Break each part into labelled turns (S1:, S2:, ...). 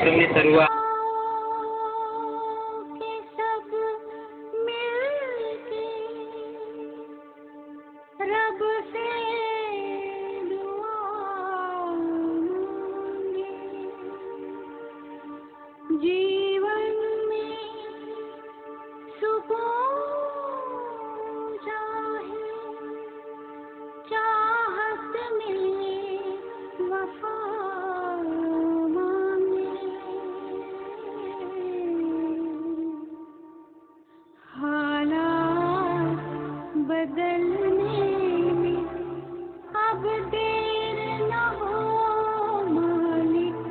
S1: कार्यक्रम की शुरुआत
S2: जीवन में सुकून चाहे, चाहत में वफा मांगे, हालात बदलने में अब देर न हो मालिक,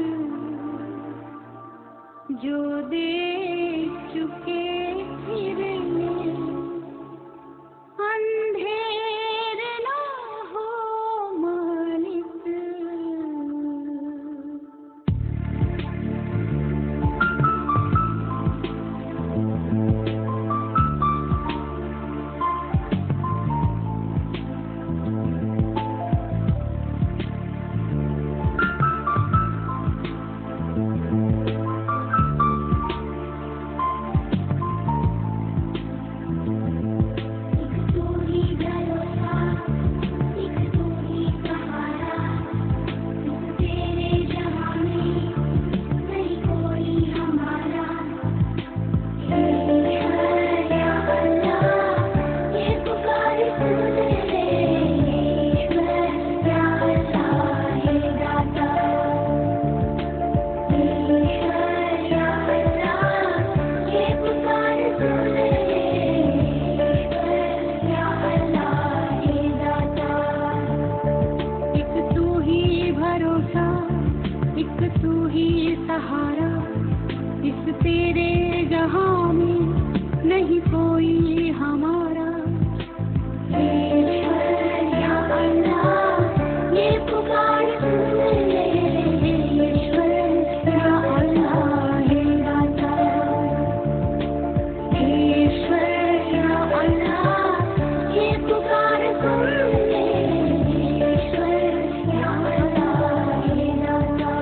S2: जो देख चुके फिर अंधेर न हो मालिक। तू ही सहारा, इस तेरे जहां में नहीं कोई हमारा। ईश्वर या अल्लाह ये पुकार सुन ले, ईश्वर या अल्लाह हे दाता, ईश्वर या अल्लाह ये पुकार सुन ले, ईश्वर या अल्लाह हे दाता।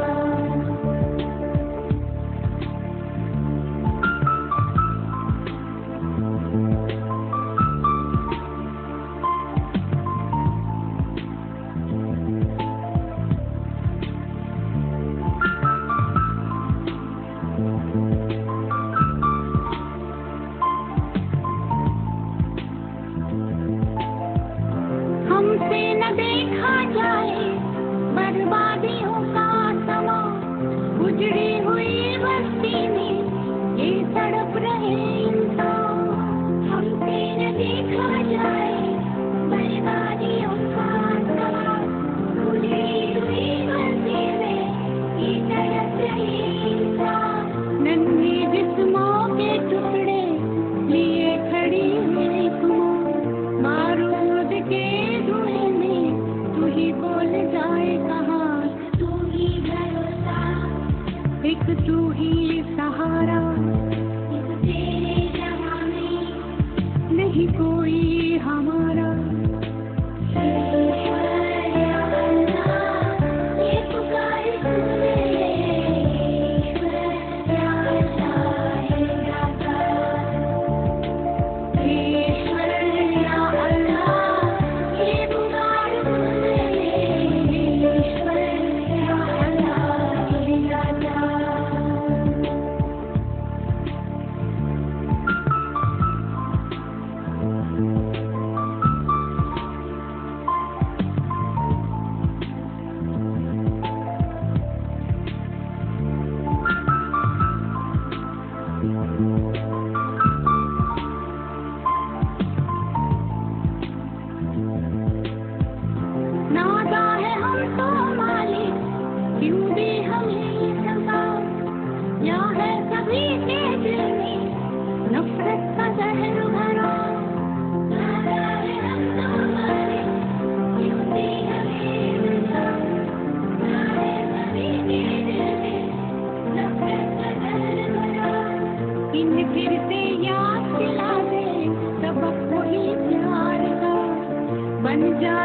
S2: हमसे न देखा जाए बर्बादियों का समा, उजड़ी हुई बस्ती में ये तड़प रहे इंसान। हमसे न देखा जाए बर्बादियों का समा, उजड़ी हुई बस्ती में ये तड़प रहे इंसान। नन्हे जिस्मों के टुकड़े लिए खड़ी हुई तुम, बारूद के धुएं में तू ही बोल जाए कहाँ। तू ही भरोसा, एक तू ही सहारा, इस तेरे जहां में नहीं कोई हमारा। ईश्वर या अल्लाह ये पुकार सुन ले, ईश्वर या अल्लाह हे दाता, ईश्वर या अल्लाह ये पुकार सुन ले, ईश्वर या अल्लाह हे दाता। नादा है हम तो मालिक, क्यों दी हमें सजा, या है सभी के दिल में नफरत का जहर भरा। नादा है हम तो मालिक, क्यों दी हमें सजा, या है सभी के दिल में नफरत का जहर भरा। इन्हें फिर से याद दिला दे सबक वही प्यार का, बन जा